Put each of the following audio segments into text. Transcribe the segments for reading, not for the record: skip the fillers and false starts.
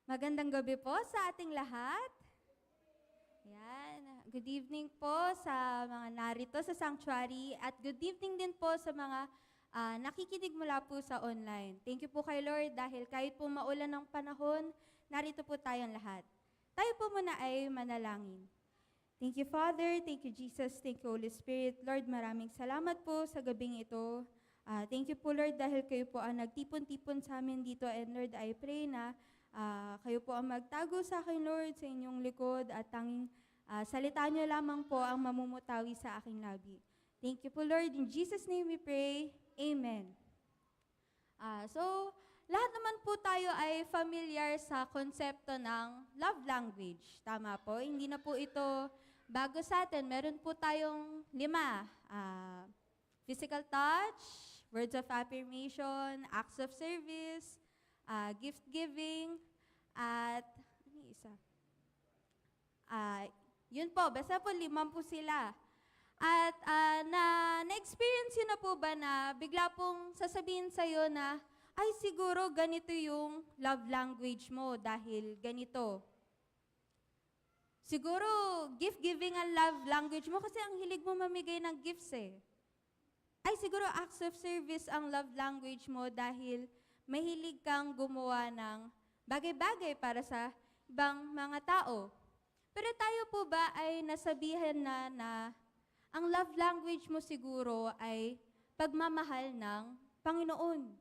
Magandang gabi po sa ating lahat. Yan. Good evening po sa mga narito sa sanctuary at good evening din po sa mga nakikinig mula po sa online. Thank you po kay Lord dahil kahit po maulan ng panahon, narito po tayong lahat. Tayo po muna ay manalangin. Thank you, Father. Thank you, Jesus. Thank you, Holy Spirit. Lord, maraming salamat po sa gabing ito. Thank you po, Lord, dahil kayo po ang nagtipon-tipon sa amin dito. And Lord, I pray na kayo po ang magtago sa akin, Lord, sa inyong likod at tanging salita niyo lamang po ang mamumutawi sa aking labi. Thank you po, Lord. In Jesus' name we pray. Amen. So, lahat naman po tayo ay familiar sa konsepto ng love language. Tama po? Hindi na po ito bago sa atin. Meron po tayong 5. Physical touch, words of affirmation, acts of service, gift giving, at ano yung isa? Yun po, basta po 5 po sila. At na-experience yun na po ba na bigla pong sasabihin sa'yo na, ay siguro ganito yung love language mo dahil ganito. Siguro gift-giving ang love language mo kasi ang hilig mo mamigay ng gifts eh. Ay siguro acts of service ang love language mo dahil mahilig kang gumawa ng bagay-bagay para sa ibang mga tao. Pero tayo po ba ay nasabihan na ang love language mo siguro ay pagmamahal ng Panginoon?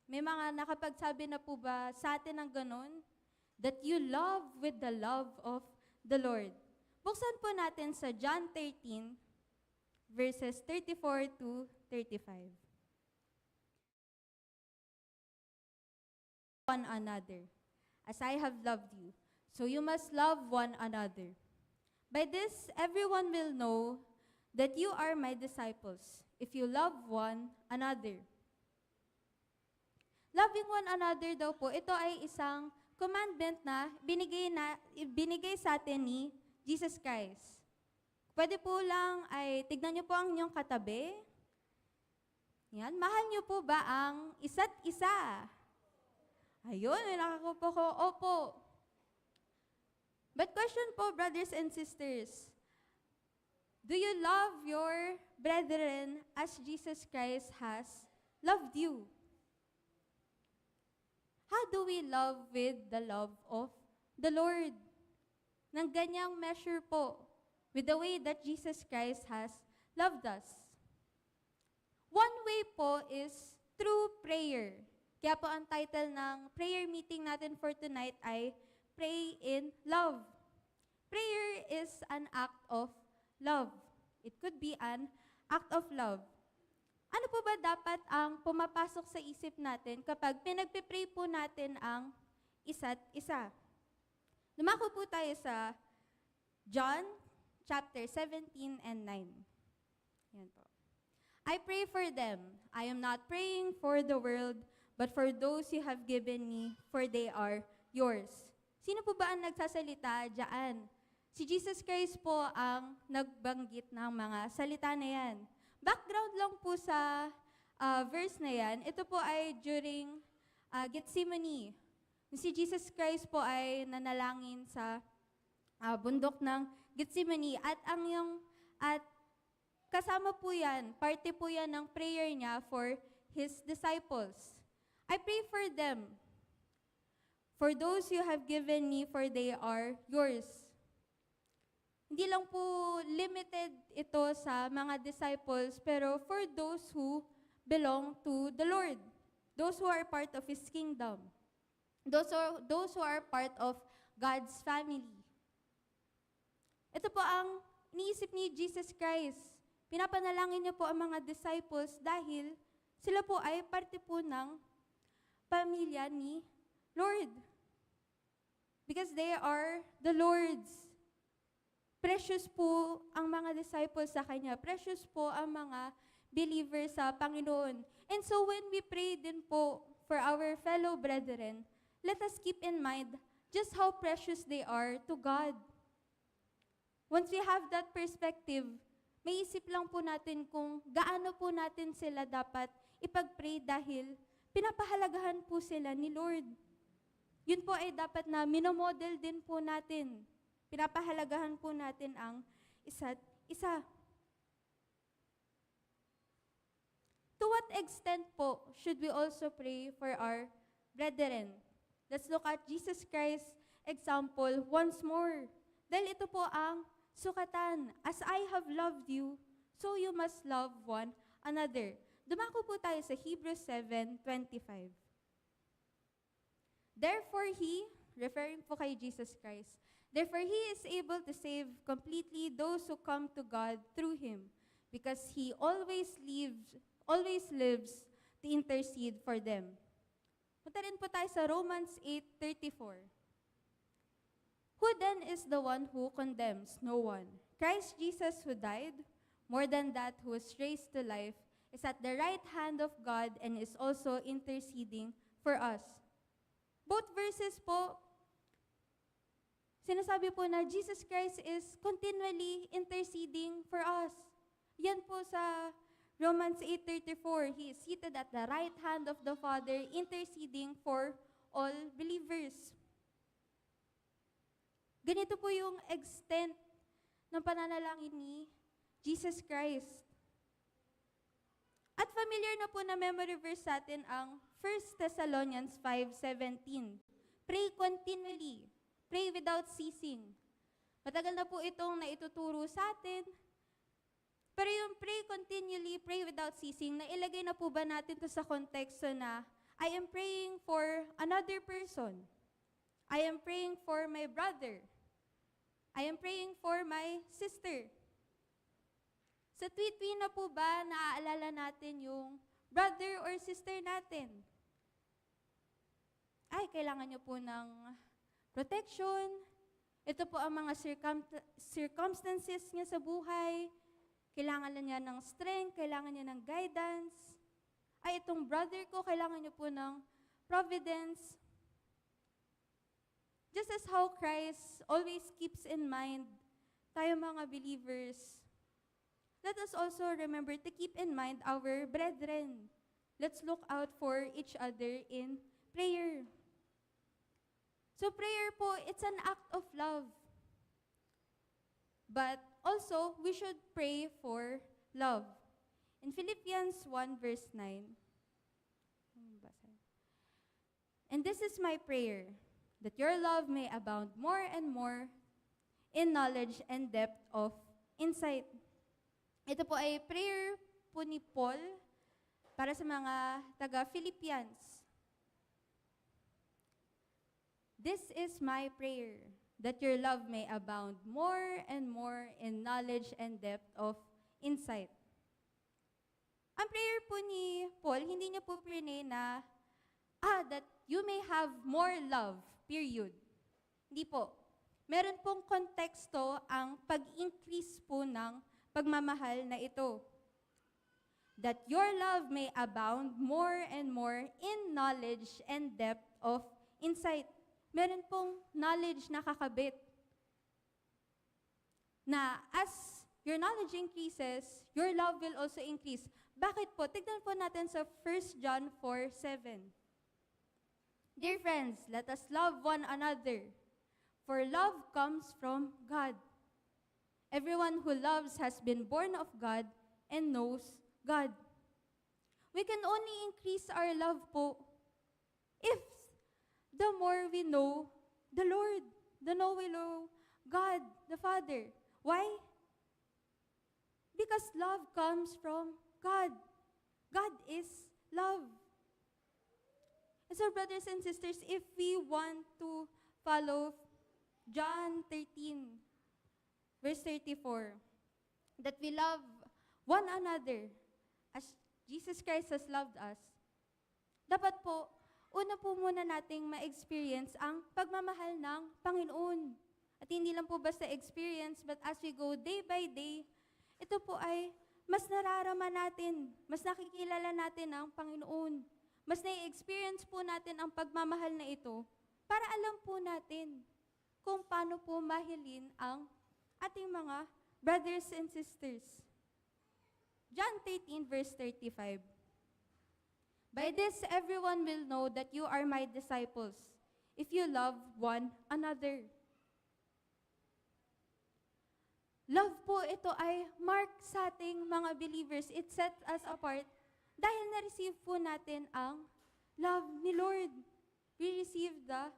May mga nakapagsabi na po ba sa atin ng ganon? That you love with the love of the Lord. Buksan po natin sa John 13, verses 34 to 35. One another, as I have loved you, so you must love one another. By this, everyone will know that you are my disciples, if you love one another. Loving one another daw po, ito ay isang commandment na binigay sa atin ni Jesus Christ. Pwede po lang ay tignan niyo po ang inyong katabi. Yan, mahal niyo po ba ang isa't isa? Ayun, may nakakupo ko, opo. But question po, brothers and sisters, do you love your brethren as Jesus Christ has loved you? How do we love with the love of the Lord? Nang ganyang measure po, with the way that Jesus Christ has loved us. One way po is through prayer. Kaya po ang title ng prayer meeting natin for tonight ay Pray in Love. Prayer is an act of love. It could be an act of love. Ano po ba dapat ang pumapasok sa isip natin kapag pinagpipray po natin ang isa't isa? Lumako po tayo sa John chapter 17 and 9. Yan po. I pray for them. I am not praying for the world, but for those you have given me, for they are yours. Sino po ba ang nagsasalita diyan? Si Jesus Christ po ang nagbanggit ng mga salita na yan. Background lang po sa verse na yan, ito po ay during Gethsemane. Si Jesus Christ po ay nanalangin sa bundok ng Gethsemane at kasama po yan, parte po yan ng prayer niya for His disciples. I pray for them. For those you have given me, for they are yours. Hindi lang po limited ito sa mga disciples, pero for those who belong to the Lord. Those who are part of His kingdom. Those who are part of God's family. Ito po ang iniisip ni Jesus Christ. Pinapanalangin niya po ang mga disciples dahil sila po ay parte po ng pamilya ni Lord. Because they are the Lord's. Precious po ang mga disciples sa Kanya. Precious po ang mga believers sa Panginoon. And so when we pray din po for our fellow brethren, let us keep in mind just how precious they are to God. Once we have that perspective, may isip lang po natin kung gaano po natin sila dapat ipag-pray dahil pinapahalagahan po sila ni Lord. Yun po ay dapat na minomodel din po natin. Pinapahalagahan po natin ang isa't isa. To what extent po should we also pray for our brethren? Let's look at Jesus Christ's example once more. Dahil ito po ang sukatan. As I have loved you, so you must love one another. Dumako po tayo sa Hebrews 7:25. Therefore He, referring po kay Jesus Christ, therefore He is able to save completely those who come to God through Him, because He always lives to intercede for them. Punta rin po tayo sa Romans 8:34. Who then is the one who condemns? No one. Christ Jesus, who died, more than that, who was raised to life, is at the right hand of God and is also interceding for us. Both verses po, sinasabi po na Jesus Christ is continually interceding for us. Yan po sa Romans 8:34, He is seated at the right hand of the Father, interceding for all believers. Ganito po yung extent ng pananalangin ni Jesus Christ. At familiar na po na memory verse sa atin ang 1 Thessalonians 5:17. Pray continually. Pray without ceasing. Matagal na po itong naituturo sa atin. Pero yung pray continually, pray without ceasing, nailagay na po ba natin to sa konteksto na I am praying for another person. I am praying for my brother. I am praying for my sister. Sa tuwi-tuwi na po ba naaalala natin yung brother or sister natin? Ay, kailangan nyo po ng protection. Ito po ang mga circumstances niya sa buhay. Kailangan niya ng strength, kailangan niya ng guidance. Ay, itong brother ko, kailangan niya po ng providence. Just as how Christ always keeps in mind tayo mga believers, let us also remember to keep in mind our brethren. Let's look out for each other in prayer. So prayer po, it's an act of love. But also, we should pray for love. In Philippians 1 verse 9, and this is my prayer, that your love may abound more and more in knowledge and depth of insight. Ito po ay prayer po ni Paul para sa mga taga-Philippians. This is my prayer, that your love may abound more and more in knowledge and depth of insight. Ang prayer po ni Paul, hindi niya po prinay na, that you may have more love, period. Hindi po. Meron pong konteksto ang pag-increase po ng pagmamahal na ito. That your love may abound more and more in knowledge and depth of insight. Meron pong knowledge na kakabit. Na as your knowledge increases, your love will also increase. Bakit po? Tignan po natin sa 1 John 4:7. Dear friends, let us love one another, for love comes from God. Everyone who loves has been born of God and knows God. We can only increase our love po if the more we know the Lord, the more we know God, the Father. Why? Because love comes from God. God is love. And so, brothers and sisters, if we want to follow John 13, verse 34, that we love one another as Jesus Christ has loved us, dapat po, una po muna nating ma-experience ang pagmamahal ng Panginoon. At hindi lang po basta experience, but as we go day by day, ito po ay mas nararama natin, mas nakikilala natin ang Panginoon. Mas na-experience po natin ang pagmamahal na ito para alam po natin kung paano po mahilin ang ating mga brothers and sisters. John 13 verse 35. By this everyone will know that you are my disciples, if you love one another. Love po ito ay mark sa ating mga believers. It sets us apart dahil na-receive po natin ang love ni Lord. We receive the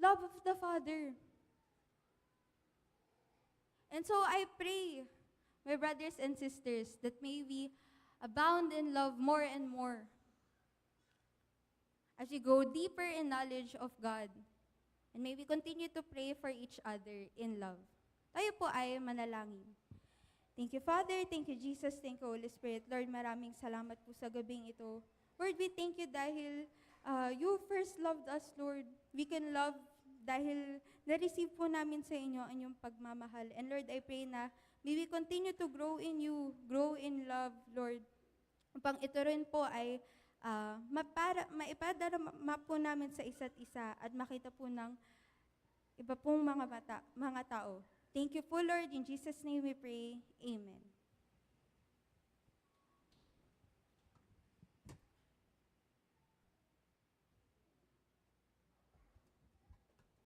love of the Father. And so I pray, my brothers and sisters, that may we abound in love more and more as we go deeper in knowledge of God. And may we continue to pray for each other in love. Tayo po ay manalangin. Thank you, Father. Thank you, Jesus. Thank you, Holy Spirit. Lord, maraming salamat po sa gabing ito. Lord, we thank you dahil you first loved us, Lord. We can love dahil na-receive po namin sa inyo ang inyong pagmamahal. And Lord, I pray na may we continue to grow in you, grow in love, Lord. Upang ito rin po ay maipadarama po namin sa isa't isa at makita po ng iba pong mga tao. Thank you po, Lord. In Jesus' name we pray. Amen.